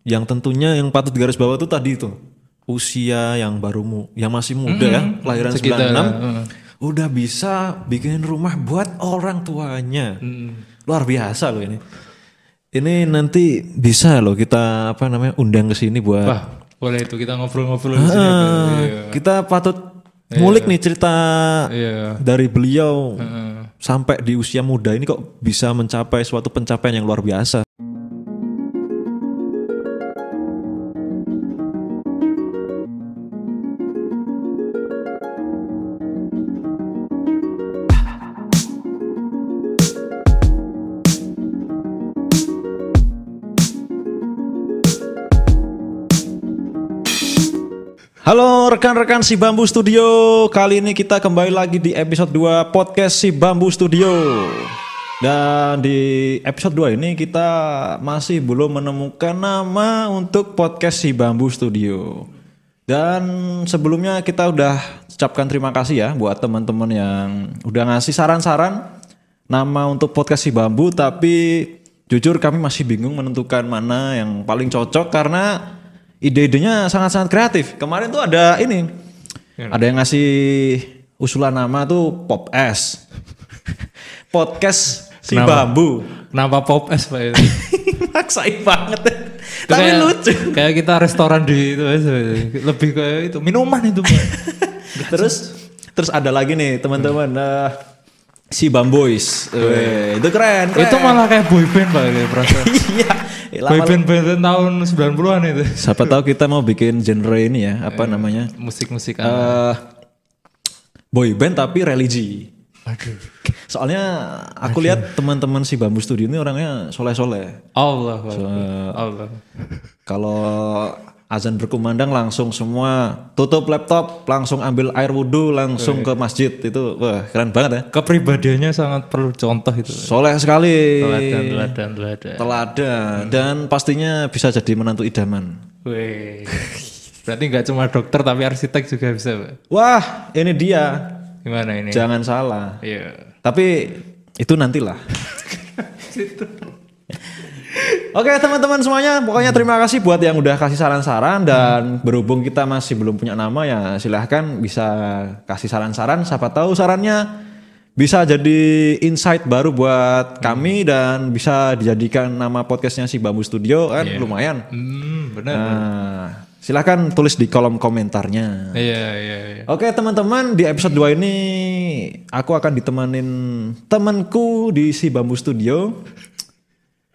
Yang tentunya yang patut garis bawah itu tadi itu. Usia yang yang masih muda ya, kelahiran 96. Udah bisa bikin rumah buat orang tuanya. Luar biasa loh ini. Ini nanti bisa loh kita undang ke sini buat. Wah, boleh itu kita ngobrol-ngobrol di sini. Kita patut ngulik nih cerita dari beliau sampai di usia muda ini kok bisa mencapai suatu pencapaian yang luar biasa. Halo rekan-rekan Si Bambu Studio. Kali ini kita kembali lagi di episode 2 podcast Si Bambu Studio. Dan di episode 2 ini kita masih belum menemukan nama untuk podcast Si Bambu Studio. Dan sebelumnya kita udah ucapkan terima kasih ya buat teman-teman yang udah ngasih saran-saran nama untuk podcast Si Bambu. Tapi jujur kami masih bingung menentukan mana yang paling cocok karena ide-idenya sangat-sangat kreatif. Kemarin tuh ada ini. Ada yang ngasih usulan nama tuh Pop S. Podcast Si Bambu. Kenapa Pop S Pak? Maksain banget. Tapi kayak, lucu. Kayak kita restoran di itu. Lebih kayak itu. Minuman itu Pak. Terus ada lagi nih teman-teman. Si Bamboys. Itu keren. Itu malah kayak boyband Pak. Iya. Boyband tahun 90-an itu. Siapa tahu kita mau bikin genre ini ya, namanya? Musik-musik boyband tapi religi. Aduh. Soalnya aku lihat teman-teman Si Bambu Studio ini orangnya soleh-soleh. Allah. Kalau azan berkumandang langsung semua tutup laptop, langsung ambil air wudhu, langsung ke masjid. Itu wah keren banget ya. Kepribadiannya sangat perlu contoh itu. Soleh sekali. Teladan. Dan pastinya bisa jadi menantu idaman. Wih. Berarti nggak cuma dokter tapi arsitek juga bisa Pak. Wah ini dia. Gimana ini? Jangan salah. Iya. Tapi itu nantilah. Oke teman-teman semuanya, pokoknya terima kasih buat yang udah kasih saran-saran dan berhubung kita masih belum punya nama ya silahkan bisa kasih saran-saran, siapa tahu sarannya bisa jadi insight baru buat kami dan bisa dijadikan nama podcastnya Si Bambu Studio kan lumayan. Benar. Nah, silahkan tulis di kolom komentarnya. Iya. Oke teman-teman, di episode 2 ini aku akan ditemanin temanku di Si Bambu Studio.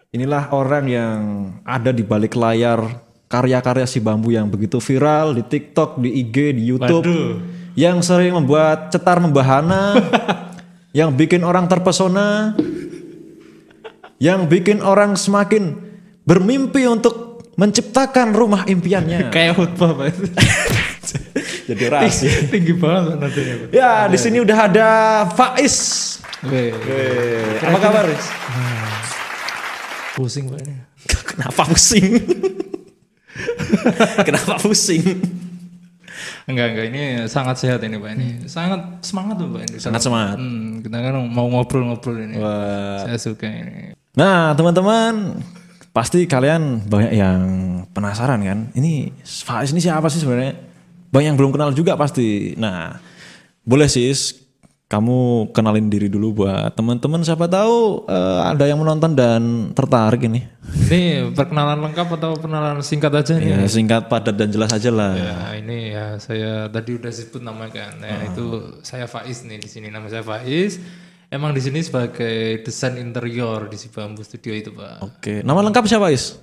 Inilah orang yang ada di balik layar karya-karya Si Bambu yang begitu viral di TikTok, di IG, di YouTube. Waduh. Yang sering membuat cetar membahana, yang bikin orang terpesona, yang bikin orang semakin bermimpi untuk menciptakan rumah impiannya. Kayak khutbah Pak. Jadi rahasia. Tinggi banget nantinya Pak. Ya, di sini udah ada Faiz. Apa kabar? Pusing Pak ini. Kenapa pusing? Kenapa pusing? Enggak, ini sangat sehat ini Pak ini. Sangat semangat tuh Pak ini. Sangat semangat. Kita kan mau ngobrol-ngobrol ini. Wah. Saya suka ini. Nah, teman-teman, pasti kalian banyak yang penasaran kan? Ini Faiz ini siapa sih sebenarnya? Banyak yang belum kenal juga pasti. Nah, boleh sih kamu kenalin diri dulu buat teman-teman, siapa tahu ada yang menonton dan tertarik ini. Ini perkenalan lengkap atau perkenalan singkat aja nih? Ya, singkat, padat dan jelas aja lah. Ya, ini ya saya tadi udah sebut nama kan. Nah, itu saya Faiz nih di sini, nama saya Faiz. Emang di sini sebagai desain interior di Si Bambu Studio itu, Pak. Oke, nama lengkap siapa, Faiz?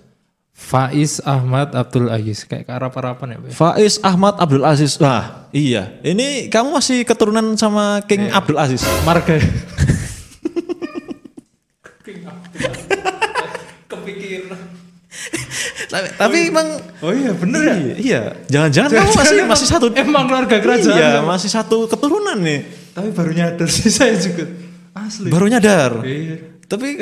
Faiz Ahmad Abdul Aziz, kayak karap-karapan ya Pak? Faiz Ahmad Abdul Aziz. Wah iya, ini kamu masih keturunan sama King Abdul Aziz? Marga. King Abdul Aziz. Kepikiran. Tapi emang oh iya bener ya? Iya, jangan-jangan kamu masih satu. Emang keluarga kerajaan. Iya, masih satu keturunan nih. Tapi baru nyadar sih saya juga. Asli. Baru nyadar. Iya. Tapi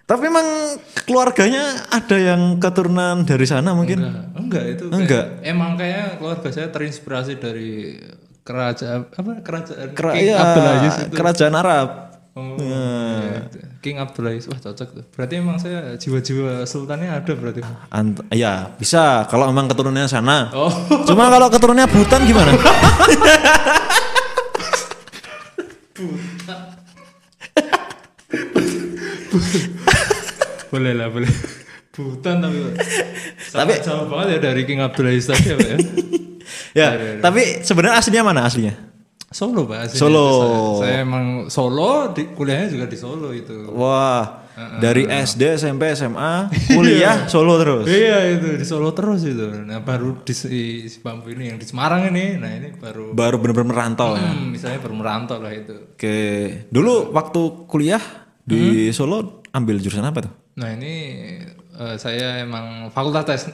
Tapi emang keluarganya ada yang keturunan dari sana mungkin? Enggak itu. Enggak. Emang kayak keluarga saya terinspirasi dari kerajaan King iya, Abdul Aziz itu. Kerajaan Arab. Oh, iya. King Abdul Aziz, wah cocok tuh. Berarti emang saya jiwa-jiwa sultannya ada berarti. Ya bisa kalau emang keturunannya sana. Oh. Cuma kalau keturunannya Butan gimana? Boleh lah, boleh. Butan tapi jauh banget ya dari King Abdul Aziz tadi ya, Pak ya. Ya, tapi sebenarnya aslinya mana aslinya? Solo, Pak. Aslinya Solo. Saya emang Solo, kuliahnya juga di Solo itu. Wah, dari SD, SMP, SMA, kuliah Solo terus. Iya itu di Solo terus itu. Nah baru di si Bambu ini yang di Semarang ini, nah ini baru benar-benar merantau ya. Misalnya baru merantau lah itu. Oke, dulu waktu kuliah di Solo ambil jurusan apa tuh? Nah ini saya emang fakultas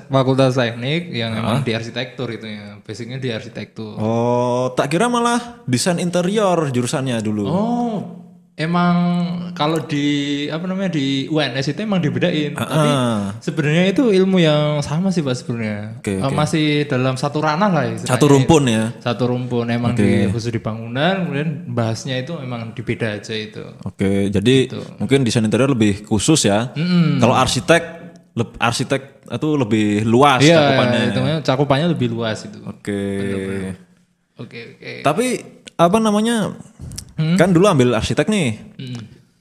teknik yang emang di arsitektur itu ya, basicnya di arsitektur. Oh, tak kira malah desain interior jurusannya dulu. Oh, emang kalau di di UNS itu emang dibedain. Tapi sebenarnya itu ilmu yang sama sih Pak sebenarnya. Oke. Masih dalam satu ranah lah istilahnya. Satu rumpun ya. Satu rumpun emang khusus di bangunan, kemudian bahasnya itu emang dibeda aja itu. Oke, jadi mungkin desain interior lebih khusus ya. Kalau arsitek itu lebih luas cakupannya. Itu cakupannya lebih luas itu. Oke. Oke. Tapi apa namanya? Kan dulu ambil arsitek nih.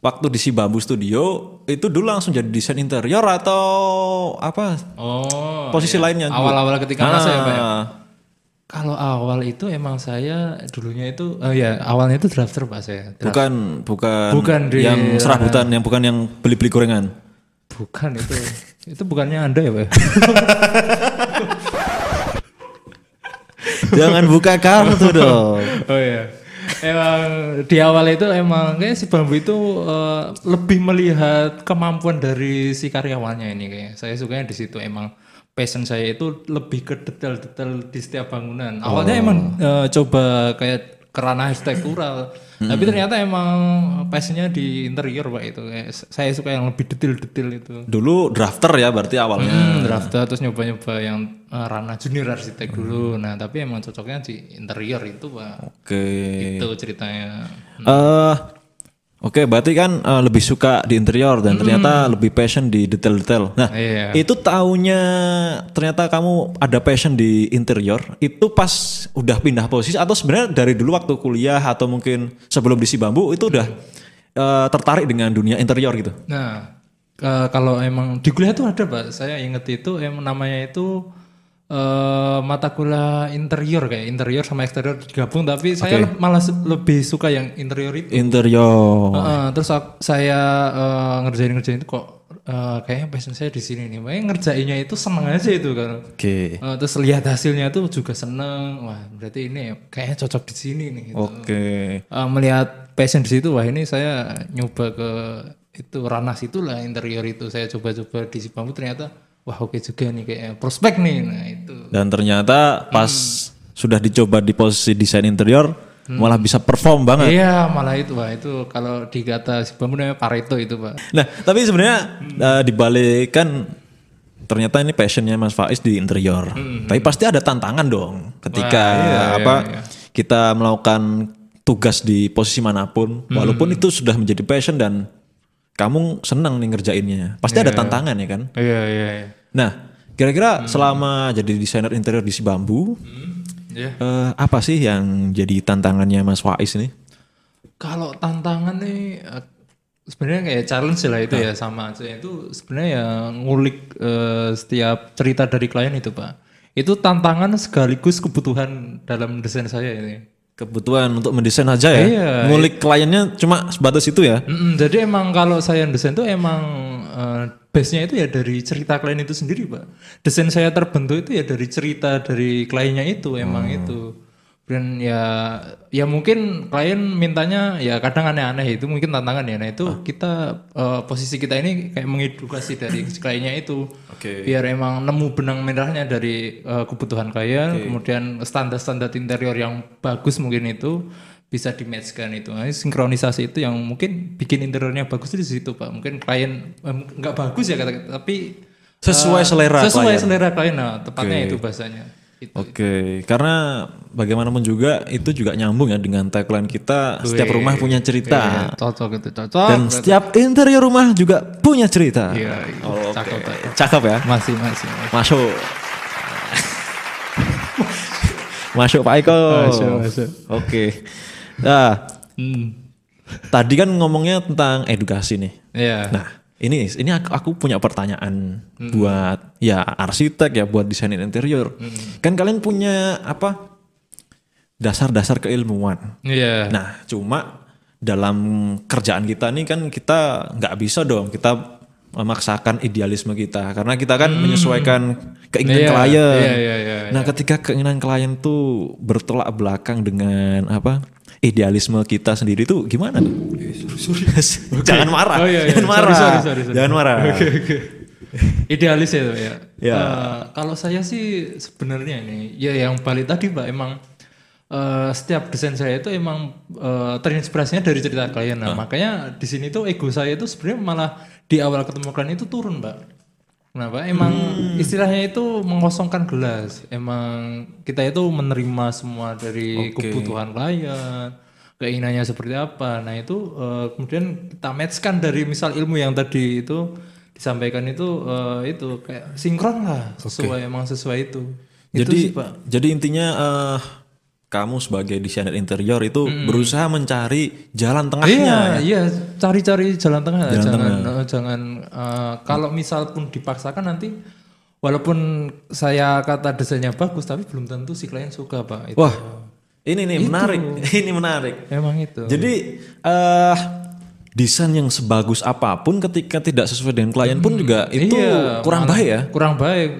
Waktu di si Bambu Studio itu dulu langsung jadi desain interior atau apa? Oh. Posisi lainnya. Awal-awal ketika masa ya Pak ya? Kalau awal itu emang saya dulunya itu awalnya itu drafter Pak saya. Bukan yang serabutan, bukan yang beli-beli gorengan. Bukan itu bukannya Anda ya Pak? Jangan buka kartu dong. Oh iya. Emang di awal itu emang kayak si Bambu itu lebih melihat kemampuan dari si karyawannya ini kayak. Saya sukanya di situ emang passion saya itu lebih ke detail-detail di setiap bangunan. Awalnya emang coba kayak kerana arsitektural. Tapi ternyata emang passionnya di interior Pak itu. Saya suka yang lebih detail-detail itu. Dulu drafter ya berarti awalnya. Drafter terus nyoba-nyoba yang ranah junior arsitek dulu. Nah tapi emang cocoknya di interior itu Pak. Oke. Itu ceritanya. Oke, berarti kan lebih suka di interior dan ternyata lebih passion di detail-detail. Nah, itu taunya ternyata kamu ada passion di interior itu pas udah pindah posisi atau sebenarnya dari dulu waktu kuliah atau mungkin sebelum di si Bambu itu udah tertarik dengan dunia interior gitu? Nah, kalau emang di kuliah tuh ada Pak, saya inget itu namanya itu mata kuliah interior kayak interior sama eksterior digabung tapi saya malah lebih suka yang interior itu. Terus saya ngerjain itu kok kayaknya passion saya di sini nih. Makanya ngerjainnya itu seneng aja itu kan. Terus lihat hasilnya tuh juga seneng. Wah berarti ini kayaknya cocok di sini nih. Gitu. Melihat passion di situ wah ini saya nyoba ke itu ranah situlah interior itu saya coba-coba di si Bambu ternyata wah oke juga nih kayak prospek nih, nah itu. Dan ternyata pas sudah dicoba di posisi desain interior malah bisa perform banget. Iya malah itu Pak, itu kalau dikata si Bambu namanya Pareto itu Pak. Nah tapi sebenarnya dibalik kan ternyata ini passionnya Mas Faiz di interior. Tapi pasti ada tantangan dong ketika kita melakukan tugas di posisi manapun. Walaupun itu sudah menjadi passion dan kamu senang nih ngerjainnya. Pasti ada tantangan ya kan? Iya. Nah, kira-kira selama jadi desainer interior di si Bambu, apa sih yang jadi tantangannya Mas Faiz ini? Kalau tantangan nih, sebenarnya kayak challenge lah itu ya sama aja. Itu sebenarnya ya ngulik setiap cerita dari klien itu Pak. Itu tantangan sekaligus kebutuhan dalam desain saya ini. Kebutuhan untuk mendesain aja ya? Iya. Ngulik kliennya cuma sebatas itu ya? Jadi emang kalau saya desain tuh emang base-nya itu ya dari cerita klien itu sendiri Pak. Desain saya terbentuk itu ya dari cerita dari kliennya itu emang itu. Dan ya mungkin klien mintanya ya kadang aneh-aneh itu mungkin tantangan ya. Nah itu kita posisi kita ini kayak mengedukasi dari kliennya itu. Biar emang nemu benang merahnya dari kebutuhan klien. Kemudian standar-standar interior yang bagus mungkin itu bisa di-match-kan itu. Nah, sinkronisasi itu yang mungkin bikin interiornya bagus di situ Pak. Mungkin klien nggak bagus ya tapi sesuai selera klien. Nah tepatnya itu bahasanya. Oke, karena bagaimanapun juga itu juga nyambung ya dengan tagline kita, setiap rumah punya cerita. Cocok itu, cocok. Dan setiap interior rumah juga punya cerita. Iya, cakep. Cakep ya? Masih. Masuk. Masuk Pak Eko. Masuk. Oke. Nah, tadi kan ngomongnya tentang edukasi nih. Iya. Nah, ini aku punya pertanyaan buat ya arsitek ya, buat desainer interior. Kan kalian punya apa? Dasar-dasar keilmuan. Iya. Nah, cuma dalam kerjaan kita nih kan kita nggak bisa dong kita memaksakan idealisme kita karena kita kan menyesuaikan keinginan klien. Iya. Nah, ketika keinginan klien tuh bertolak belakang dengan apa? Idealisme kita sendiri tuh gimana tuh? Jangan marah. Jangan marah. Sorry. Jangan marah. Oke. Idealis ya, Pak, ya. Ya. Kalau saya sih sebenarnya ini ya yang balik tadi, Pak, emang setiap desain saya itu emang terinspirasinya dari cerita klien. Nah, makanya di sini tuh ego saya itu sebenarnya malah di awal ketemu klien itu turun, Pak. Kenapa? Emang istilahnya itu mengosongkan gelas. Emang kita itu menerima semua dari kebutuhan klien, keinginannya seperti apa. Nah itu kemudian kita matchkan dari misal ilmu yang tadi itu disampaikan itu kayak sinkron lah, emang sesuai itu. Itu Jadi sih, Pak. jadi intinya kamu sebagai desainer interior itu berusaha mencari jalan tengahnya. Iya, cari-cari jalan tengah. Jangan kalau misal pun dipaksakan nanti walaupun saya kata desainnya bagus tapi belum tentu si klien suka, Pak. Itu. Wah, ini nih menarik. Ini menarik. Emang itu. Jadi desain yang sebagus apapun ketika tidak sesuai dengan klien pun juga itu kurang baik ya. Kurang baik.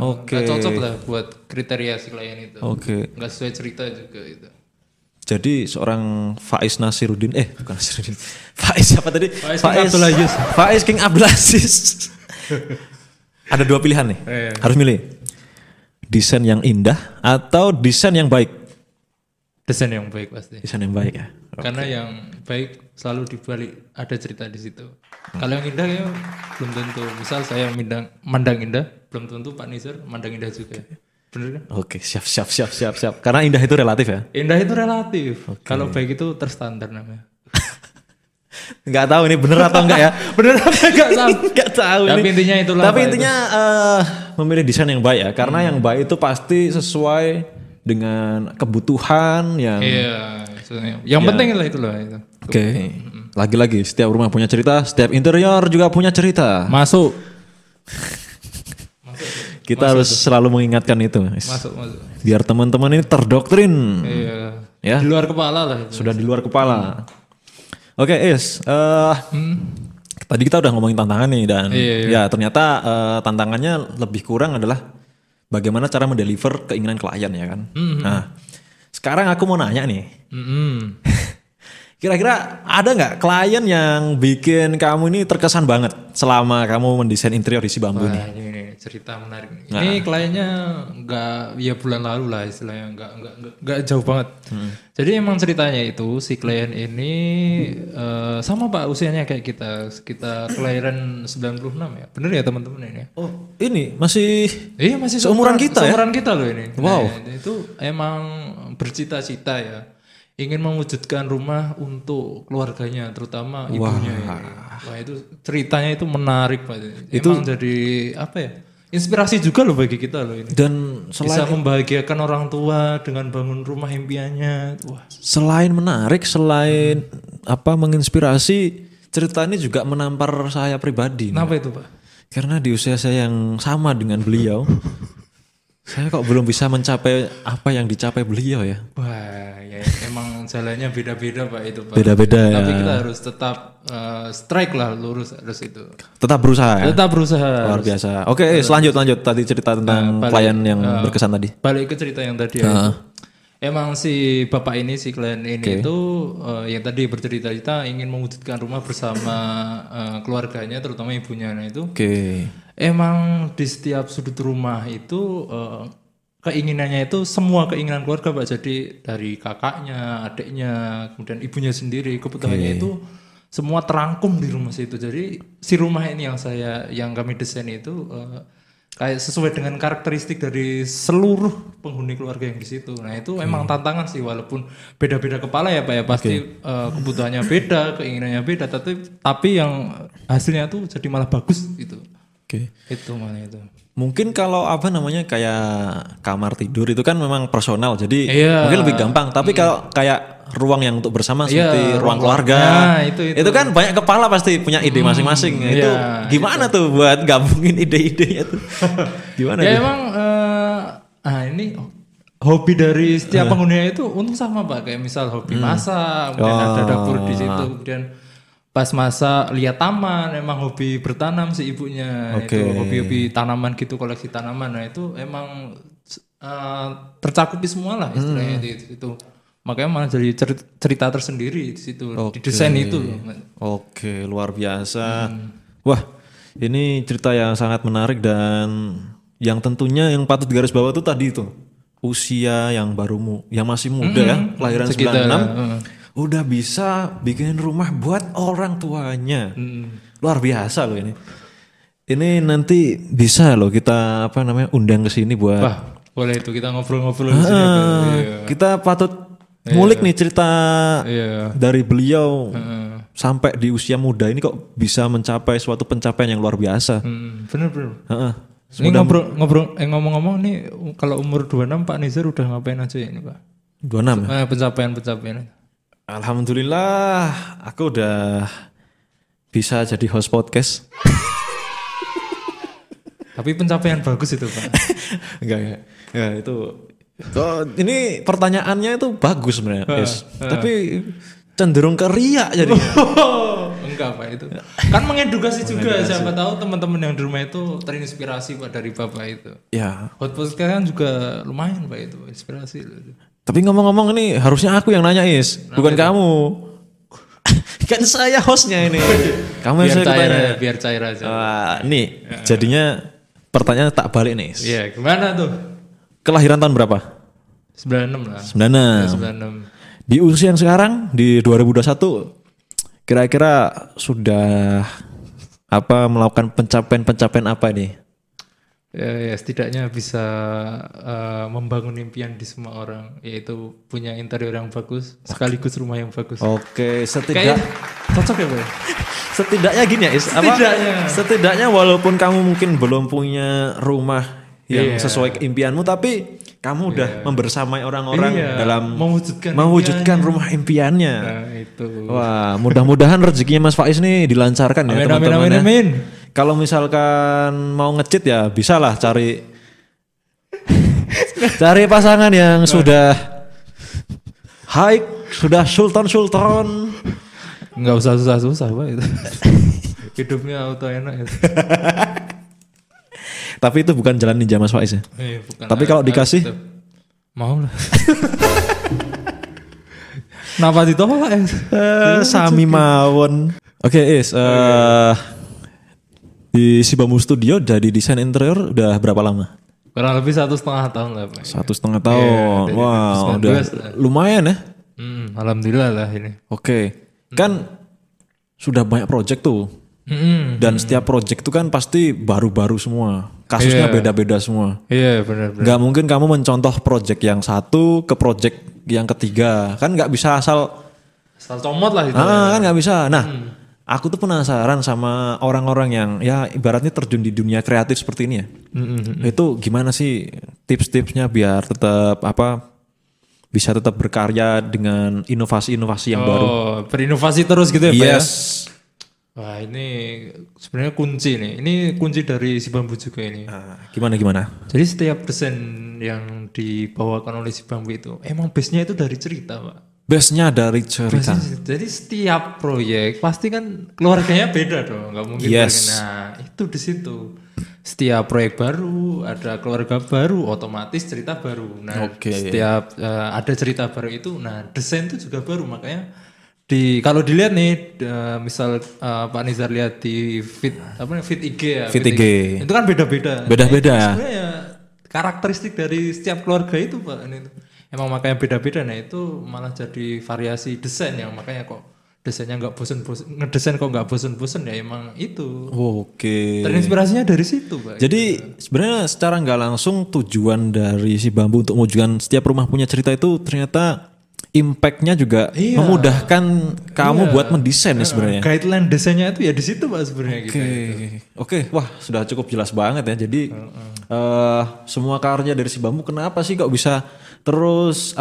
Oke. Nggak cocok lah buat kriteria si klien itu. Oke. Nggak sesuai cerita juga itu. Jadi seorang Faiz Nasiruddin, bukan Nasiruddin, Faiz apa tadi? Faiz King Abdul Aziz. Ada dua pilihan nih, harus milih. Desain yang indah atau desain yang baik? Desain yang baik pasti. Desain yang baik ya. Karena yang baik selalu dibalik ada cerita di situ. Kalau yang indah ya belum tentu. Misal saya mandang indah, belum tentu Pak Nizar mandang indah juga. Bener kan? Oke, siap. Karena indah itu relatif ya. Indah itu relatif. Kalau baik itu terstandar namanya. Nggak tahu ini bener atau enggak ya. Bener apa enggak tahu. Nggak tahu. Tapi intinya itulah. Tapi intinya memilih desain yang baik ya. Karena yang baik itu pasti sesuai dengan kebutuhan yang. Iya. Yang penting lah itulah itu. Oke. Lagi-lagi setiap rumah punya cerita, setiap interior juga punya cerita. Masuk. Kita harus selalu mengingatkan itu. Masuk. Biar teman-teman ini terdoktrin. Iya. Ya. Di luar kepala lah. Itu. Sudah di luar kepala. Oke, tadi kita udah ngomongin tantangan nih dan ya ternyata tantangannya lebih kurang adalah bagaimana cara mendeliver keinginan klien ya kan. Nah, sekarang aku mau nanya nih. Kira-kira ada nggak klien yang bikin kamu ini terkesan banget selama kamu mendesain interior di Si Bambu ini? Ini cerita menarik. Ini kliennya nggak ya bulan lalu lah istilahnya nggak jauh banget. Jadi emang ceritanya itu si klien ini sama Pak usianya kayak kita sekitar kelahiran 96 ya. Bener ya teman-teman ini? Oh ini masih masih seumuran kita ya? Seumuran kita loh ini. Wow. Nah, itu emang bercita-cita ya. Ingin mewujudkan rumah untuk keluarganya, terutama ibunya. Wah itu ceritanya itu menarik Pak. Emang jadi apa ya? Inspirasi juga loh bagi kita loh ini. Dan bisa membahagiakan orang tua dengan bangun rumah impiannya. Wah. Selain menarik, selain menginspirasi, cerita ini juga menampar saya pribadi. Kenapa itu Pak? Karena di usia saya yang sama dengan beliau, saya kok belum bisa mencapai apa yang dicapai beliau ya. Wah, ya emang jalannya beda-beda Pak itu Pak. Beda-beda ya. Tapi kita harus tetap strike lah, lurus harus itu. Tetap berusaha ya? Tetap berusaha. Luar biasa. Oke, lanjut. Tadi cerita tentang klien yang berkesan tadi. Balik ke cerita yang tadi ya. Emang si bapak ini, si klien ini itu yang tadi bercerita-cerita ingin mewujudkan rumah bersama keluarganya, terutama ibunya. Nah itu emang di setiap sudut rumah itu keinginannya itu semua keinginan keluarga Pak. Jadi dari kakaknya, adiknya, kemudian ibunya sendiri, kebutuhannya itu semua terangkum di rumah situ. Jadi si rumah ini yang kami desain itu kayak sesuai dengan karakteristik dari seluruh penghuni keluarga yang di situ. Nah itu emang tantangan sih, walaupun beda-beda kepala ya Pak ya, pasti kebutuhannya beda, keinginannya beda, tapi yang hasilnya tuh jadi malah bagus gitu. Itu malah itu. Mungkin kalau apa namanya kayak kamar tidur itu kan memang personal, jadi mungkin lebih gampang. Tapi kalau kayak ruang yang untuk bersama seperti ruang keluarga, itu kan banyak kepala pasti punya ide masing-masing. Itu gimana tuh buat gabungin ide-idenya tuh? Gimana? Ya emang ini hobi dari setiap penghuninya itu untung sama Pak. Kayak misal hobi masak, kemudian ada dapur di situ, kemudian pas masa lihat taman, emang hobi bertanam si ibunya, itu hobi-hobi tanaman gitu, koleksi tanaman. Nah itu emang tercakupi semua lah istilahnya itu. Makanya malah jadi cerita tersendiri di situ, di desain itu. Oke, luar biasa. Wah, ini cerita yang sangat menarik dan yang tentunya yang patut digaris bawah itu tadi itu usia yang yang masih muda ya, kelahiran 96. Udah bisa bikin rumah buat orang tuanya. Luar biasa loh ini. Ini nanti bisa loh kita undang ke sini buat. Wah, boleh itu kita ngobrol-ngobrol di sini. Kita patut ngulik nih cerita dari beliau sampai di usia muda ini kok bisa mencapai suatu pencapaian yang luar biasa. Bener. Ini ngomong-ngomong nih kalau umur 26 Pak Nizar udah ngapain aja ini Pak? 26 ya? Pencapaian. Alhamdulillah aku udah bisa jadi host podcast. Tapi pencapaian bagus itu Pak. Enggak itu. Ini pertanyaannya itu bagus sebenarnya, tapi cenderung ke riak jadi. Enggak Pak itu. Kan mengedukasi juga, siapa tahu teman-teman yang di rumah itu terinspirasi Pak dari Bapak itu. Ya. Hot podcast kan juga lumayan Pak itu, inspirasi. Tapi ngomong-ngomong ini harusnya aku yang nanya bukan kamu. Kan saya hostnya ini. Kamu yang biar cair aja. Nih, jadinya pertanyaan tak balik nih. Iya, gimana tuh? Kelahiran tahun berapa? 96 lah. 96. Di usia yang sekarang di 2021 kira-kira sudah melakukan pencapaian apa nih? Ya setidaknya bisa membangun impian di semua orang, yaitu punya interior yang bagus sekaligus rumah yang bagus. Oke, cocok ya Pak? Setidaknya gini ya setidaknya walaupun kamu mungkin belum punya rumah yang sesuai impianmu, tapi kamu udah membersamai orang-orang dalam mewujudkan rumah impiannya. Nah, itu. Wah, mudah-mudahan rezekinya Mas Faiz nih dilancarkan ya teman-teman. Amin. Kalau misalkan mau ngecit ya bisalah cari pasangan yang sudah high, sudah sultan. Nggak usah susah-susah Pak itu. Hidupnya auto enak itu. Tapi itu bukan jalan ninja Mas Faiz ya. Bukan. Tapi kalau dikasih mau lah. Kenapa ditolak ya? Sami mawon. Oke, di Si Bambu Studio jadi desain interior udah berapa lama? Kurang lebih 1,5 tahun lah Pak. 1,5 tahun. Wow, udah lumayan ya. Alhamdulillah lah ini. Oke. Kan sudah banyak project tuh. Dan setiap project itu kan pasti baru-baru semua. Kasusnya beda-beda semua. Iya benar. Gak mungkin kamu mencontoh project yang satu ke project yang ketiga. Kan gak bisa asal comot lah itu. Kan gak bisa. Nah, aku tuh penasaran sama orang-orang yang ya ibaratnya terjun di dunia kreatif seperti ini ya. Itu gimana sih tips-tipsnya biar tetap bisa tetap berkarya dengan inovasi-inovasi yang baru. Berinovasi terus gitu ya Pak ya? Yes. Wah ini sebenarnya kunci nih. Ini kunci dari Si Bambu juga ini. Gimana? Jadi setiap desain yang dibawakan oleh Si Bambu itu emang base-nya itu dari cerita Pak. Base-nya dari cerita. Jadi setiap proyek pasti kan keluarganya beda dong, nggak mungkin. Nah itu di situ. Setiap proyek baru ada keluarga baru, otomatis cerita baru. Nah setiap ada cerita baru itu, nah desain itu juga baru. Makanya kalau dilihat nih, misal Pak Nizar lihat di feed IG ya. Feed IG. Itu kan beda-beda. Beda-beda. Nah, sebenarnya karakteristik dari setiap keluarga itu Pak. Emang makanya beda-beda, nah itu malah jadi variasi desain yang makanya kok desainnya nggak bosen-bosen, ngedesain kok nggak bosen-bosen ya emang itu. Oke. Terinspirasinya dari situ, Pak. Jadi sebenarnya secara nggak langsung tujuan dari si Bambu untuk mewujudkan setiap rumah punya cerita itu ternyata impact-nya juga memudahkan kamu buat mendesain ya sebenarnya. Guideline desainnya itu ya di situ, Pak, sebenarnya gitu. Oke, wah sudah cukup jelas banget ya. Jadi semua karya dari si Bambu kenapa sih kok bisa terus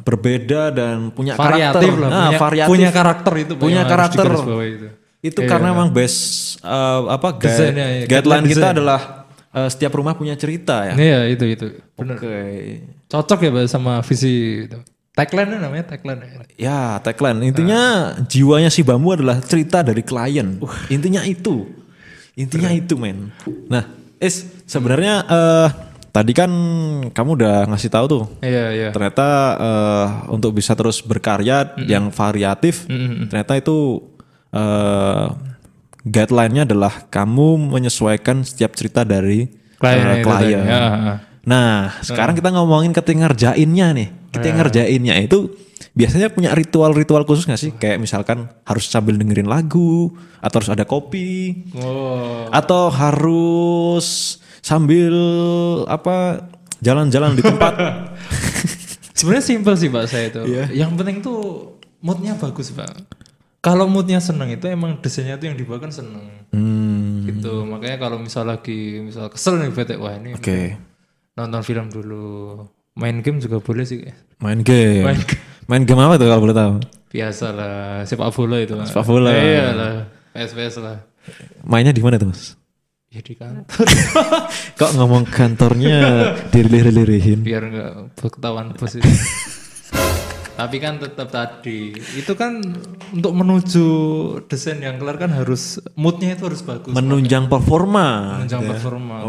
berbeda dan punya Variatif karakter? lah, Variatif. punya karakter itu, Pak, punya yang harus karakter. digarisbawahi itu. Itu karena memang Desainnya, guideline kita desain. adalah setiap rumah punya cerita ya. Iya, itu. Benar. Oke. Cocok ya, Pak, sama visi itu. Tagline namanya tagline. Ya, tagline. Intinya jiwanya si Bambu adalah cerita dari klien. Intinya itu. Intinya itu, men. Nah, sebenarnya tadi kan kamu udah ngasih tahu tuh. Iya. Ternyata untuk bisa terus berkarya yang variatif, ternyata itu guideline-nya adalah kamu menyesuaikan setiap cerita dari klien. Nah, sekarang kita ngomongin ketika ngerjainnya nih. Ketika ngerjainnya itu biasanya punya ritual-ritual khusus gak sih? Kayak misalkan harus sambil dengerin lagu, atau harus ada kopi, atau harus sambil jalan-jalan di tempat. Sebenarnya simpel sih, Pak, saya itu. Yang penting tuh moodnya bagus, Pak. Kalau moodnya seneng itu emang desainnya tuh yang dibawakan seneng. Gitu. Makanya kalau misal kesel nih bete, wah ini nonton film dulu. Main game juga boleh sih. Main game apa tuh kalau boleh tahu? Biasalah, sepak bola itu. Sepak bola. Iya lah, PS lah. Mainnya di mana tuh, Mas? Ya di kantor. Kok ngomong kantornya dilirih-lirihin? Biar nggak ketahuan bos itu. Tapi kan tetap tadi, itu kan untuk menuju desain yang kelar kan harus moodnya itu harus bagus. Menunjang performa.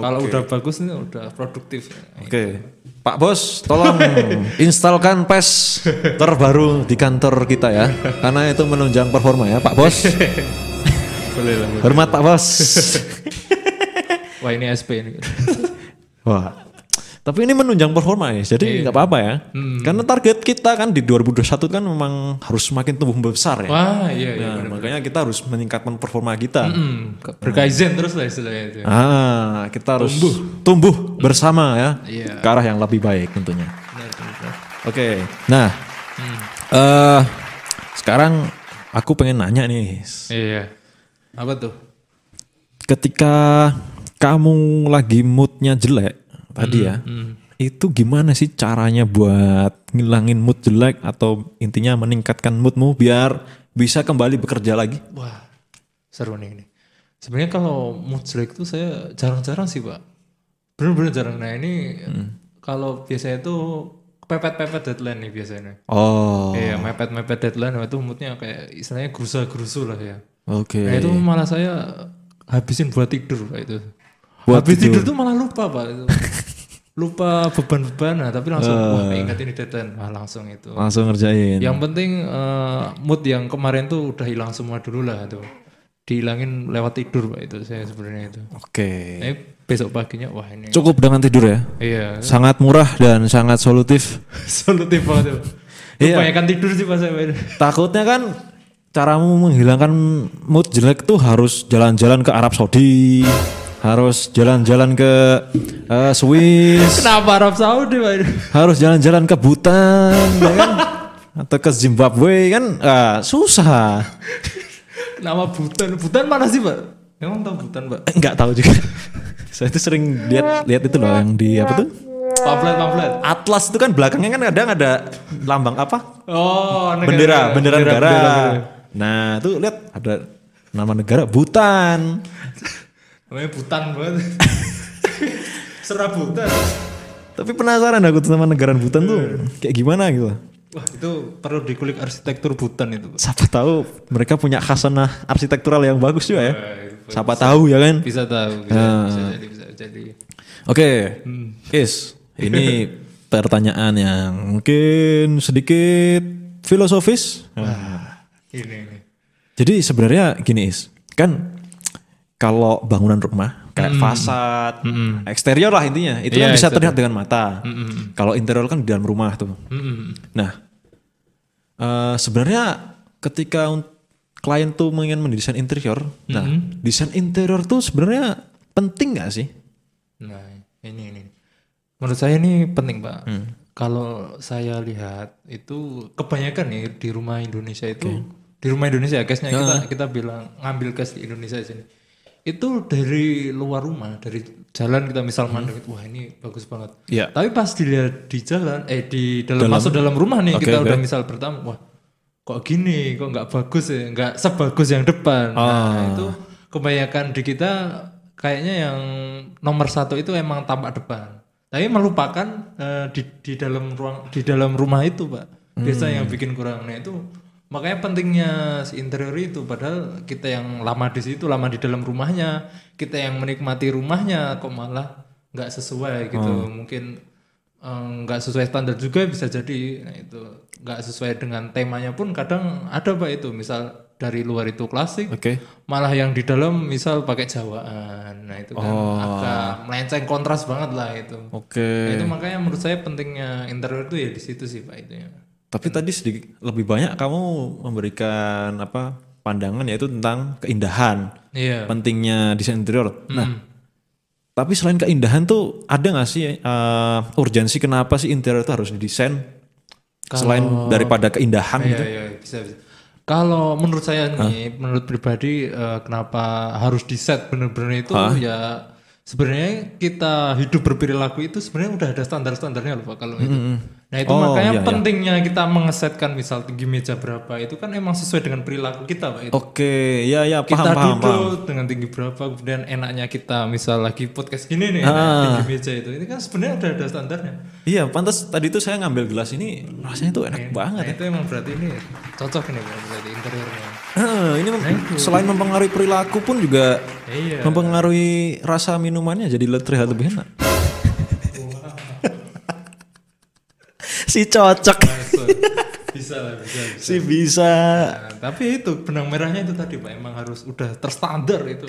Kalau udah bagus nih udah produktif. Oke. Pak Bos, tolong instalkan PES terbaru di kantor kita ya. Karena itu menunjang performa ya, Pak Bos. Boleh lah. Hormat Pak Bos. Wah ini SP ini. Wah. Tapi ini menunjang performa ya, jadi nggak apa-apa ya. Karena target kita kan di 2021 kan memang harus semakin tumbuh besar ya. Wah iya. Makanya kita harus meningkatkan performa kita. Berkaizen terus lah istilahnya itu. Kita harus tumbuh bersama ya, ke arah yang lebih baik tentunya. Benar. Oke, nah sekarang aku pengen nanya nih. Iya. Apa tuh? Ketika kamu lagi moodnya jelek tadi ya, itu gimana sih caranya buat ngilangin mood jelek atau intinya meningkatkan moodmu biar bisa kembali bekerja lagi? Wah, seru nih ini. Sebenarnya kalau mood jelek itu saya jarang-jarang sih, Pak. Bener-bener jarang. Nah ini kalau biasanya itu pepet-pepet deadline nih biasanya. Oh. Iya, mepet-mepet deadline itu moodnya kayak istilahnya gerusa-gerusu lah ya. Oke. Nah itu malah saya habisin buat tidur Pak itu. Habis tidur tuh malah lupa Pak itu. Lupa beban-beban, nah, tapi langsung wah ingat ini deadline, langsung itu. Langsung ngerjain. Yang penting mood yang kemarin tuh udah hilang semua dulu lah tuh. Dihilangin lewat tidur Pak itu saya sebenarnya itu. Oke. Besok paginya wah ini. Cukup dengan tidur ya? Iya. Sangat murah dan sangat solutif. Solutif banget tuh. Kebanyakan tidur sih Pak saya. Takutnya kan caramu menghilangkan mood jelek tuh harus jalan-jalan ke Arab Saudi. Harus jalan-jalan ke Swiss. Kenapa Arab Saudi Pak? Harus jalan-jalan ke Bhutan ya kan? Atau ke Zimbabwe kan susah. Kenapa Bhutan? Bhutan mana sih Pak? Emang tahu Bhutan Pak? Enggak tahu juga. Saya tuh sering lihat itu loh yang di apa tuh? Pamflet. Atlas itu kan belakangnya kan kadang ada lambang apa? Oh, bendera negara. Nah, tuh lihat ada nama negara Bhutan. Namanya Bhutan banget. Serabutan. Tapi penasaran aku tuh sama negara Bhutan tuh kayak gimana gitu. Wah, itu perlu dikulik arsitektur Bhutan itu. Siapa tahu mereka punya khasanah arsitektural yang bagus juga ya. Siapa tahu ya kan? Bisa tahu, bisa jadi. Oke. Is, ini pertanyaan yang mungkin sedikit filosofis. Wah, ini. Jadi sebenarnya gini Is, kan kalau bangunan rumah kayak fasad, eksterior lah intinya, itu kan bisa terlihat dengan mata. Kalau interior kan di dalam rumah tuh. Nah, sebenarnya ketika klien tuh ingin mendesain interior, nah desain interior tuh sebenarnya penting nggak sih? Nah ini menurut saya ini penting Pak. Kalau saya lihat itu kebanyakan nih di rumah Indonesia itu di rumah Indonesia case-nya kita bilang ngambil case di Indonesia sini itu dari luar rumah, dari jalan kita misal mandang itu wah ini bagus banget. Tapi pas dilihat di jalan di dalam masuk dalam rumah nih kita udah misal pertama wah kok gini, kok nggak bagus ya, nggak sebagus yang depan. Nah itu kebanyakan di kita kayaknya yang nomor satu itu emang tampak depan. Tapi melupakan di dalam rumah itu Pak. Biasa yang bikin kurang. Nah itu makanya pentingnya si interior itu. Padahal kita yang lama di situ, lama di dalam rumahnya, kita yang menikmati rumahnya kok malah nggak sesuai gitu. Mungkin nggak sesuai standar juga bisa jadi. Nah itu nggak sesuai dengan temanya pun kadang ada Pak itu. Misal dari luar itu klasik, malah yang di dalam misal pakai Jawaan. Nah itu kan agak melenceng kontras banget lah itu. Nah, itu makanya menurut saya pentingnya interior itu ya di situ sih Pak itu ya. Tapi tadi sedikit lebih banyak kamu memberikan pandangan yaitu tentang keindahan, pentingnya desain interior. Nah, tapi selain keindahan tuh ada nggak sih urgensi kenapa sih interior itu harus didesain selain daripada keindahan gitu? Iya, bisa. Kalau menurut saya nih, menurut pribadi kenapa harus di-set bener-bener itu ya sebenarnya kita hidup berperilaku itu sebenarnya udah ada standar-standarnya loh Pak kalau itu. Nah itu makanya pentingnya kita mengesetkan misal tinggi meja berapa itu kan emang sesuai dengan perilaku kita Pak itu. Paham. Kita duduk dengan tinggi berapa kemudian enaknya kita misal lagi podcast gini nih tinggi meja itu kan sebenarnya udah ada standarnya. Iya pantas tadi tuh saya ngambil gelas ini rasanya tuh enak banget. Itu emang berarti ini cocok nih berarti interiornya. Ini selain mempengaruhi perilaku pun juga mempengaruhi rasa minumannya jadi terlihat lebih enak. Si cocok. Bisa. Nah, tapi itu benang merahnya itu tadi Pak emang harus udah terstandar itu.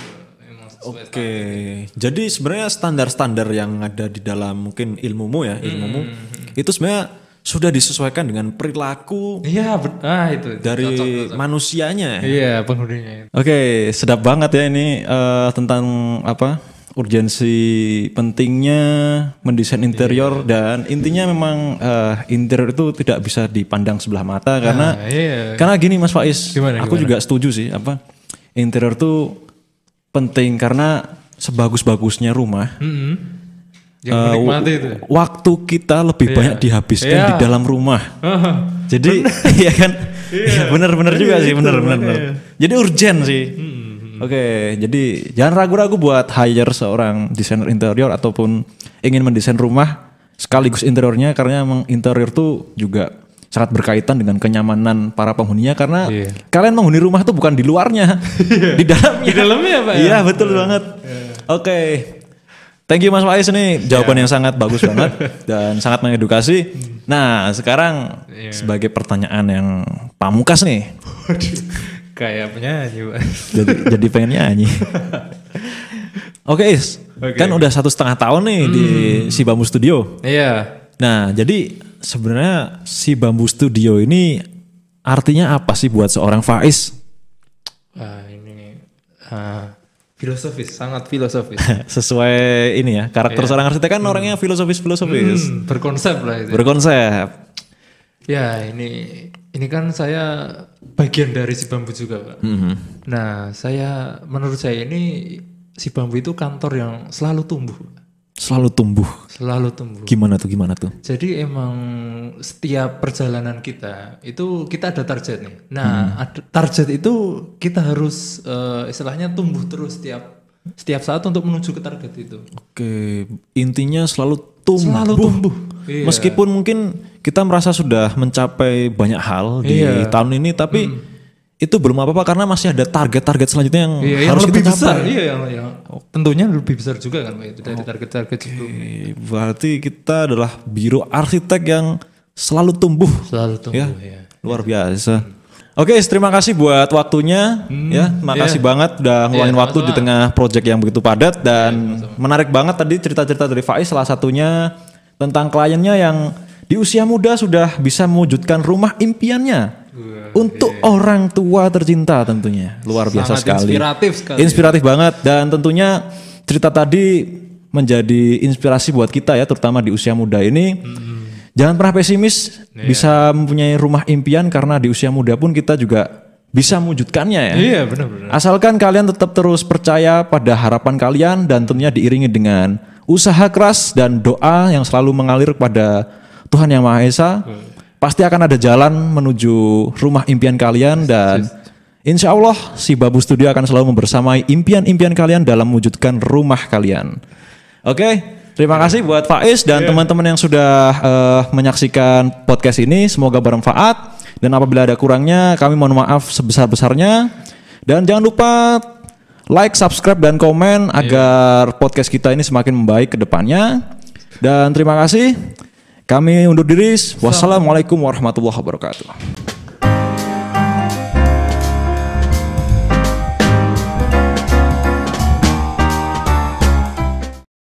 Jadi sebenarnya standar-standar yang ada di dalam mungkin ilmumu itu sebenarnya sudah disesuaikan dengan perilaku. Itu dari cocok. Manusianya. Iya, penghuninya. Sedap banget ya ini tentang urgensi pentingnya mendesain interior dan intinya memang interior itu tidak bisa dipandang sebelah mata karena gini Mas Faiz, aku juga setuju sih interior itu penting karena sebagus-bagusnya rumah itu. Waktu kita lebih banyak dihabiskan di dalam rumah. Jadi iya kan benar-benar juga sih benar. Jadi urgent sih. Jadi jangan ragu-ragu buat hire seorang desainer interior ataupun ingin mendesain rumah sekaligus interiornya karena emang interior tuh juga sangat berkaitan dengan kenyamanan para penghuninya karena kalian menghuni rumah tuh bukan di luarnya, di dalamnya. Di dalamnya Pak. Iya betul banget. Thank you Mas Faiz nih jawaban yang sangat bagus banget dan sangat mengedukasi. Nah sekarang sebagai pertanyaan yang pamungkas nih. Kayak penyanyi Pak. jadi pengen nyanyi. Kan udah 1,5 tahun nih di Si Bambu Studio. Nah jadi sebenarnya Si Bambu Studio ini artinya apa sih buat seorang Faiz? Ini filosofis, sangat filosofis. Sesuai ini ya karakter seorang arsitek kan orangnya filosofis. Berkonsep lah itu. Berkonsep. Ya ini kan saya bagian dari Si Bambu juga Pak. Nah menurut saya ini Si Bambu itu kantor yang selalu tumbuh. Selalu tumbuh. Gimana tuh? Jadi emang setiap perjalanan kita itu kita ada target nih. Nah target itu kita harus istilahnya tumbuh terus setiap saat untuk menuju ke target itu. Intinya selalu tumbuh. Meskipun mungkin kita merasa sudah mencapai banyak hal di tahun ini, tapi itu belum apa-apa karena masih ada target-target selanjutnya yang harus lebih kita besar. capai. Yang tentunya lebih besar juga kan Pak itu dari target-target itu. Berarti kita adalah biro arsitek yang selalu tumbuh. Ya. Luar biasa. Terima kasih buat waktunya makasih banget udah ngeluangin waktu di tengah project yang begitu padat dan menarik banget tadi cerita-cerita dari Faiz, salah satunya tentang kliennya yang di usia muda sudah bisa mewujudkan rumah impiannya. untuk orang tua tercinta tentunya. Luar biasa Sangat sekali. Inspiratif banget dan tentunya cerita tadi menjadi inspirasi buat kita ya, terutama di usia muda ini. Jangan pernah pesimis, bisa mempunyai rumah impian karena di usia muda pun kita juga bisa mewujudkannya ya. Iya, benar-benar. Asalkan kalian tetap terus percaya pada harapan kalian dan tentunya diiringi dengan usaha keras dan doa yang selalu mengalir kepada Tuhan Yang Maha Esa. Pasti akan ada jalan menuju rumah impian kalian dan insya Allah si Bambu Studio akan selalu membersamai impian-impian kalian dalam mewujudkan rumah kalian. Oke, terima kasih buat Faiz dan teman-teman yang sudah menyaksikan podcast ini. Semoga bermanfaat dan apabila ada kurangnya kami mohon maaf sebesar-besarnya. Dan jangan lupa like, subscribe, dan komen agar podcast kita ini semakin membaik ke depannya. Dan terima kasih. Kami undur diri. Wassalamualaikum warahmatullahi wabarakatuh.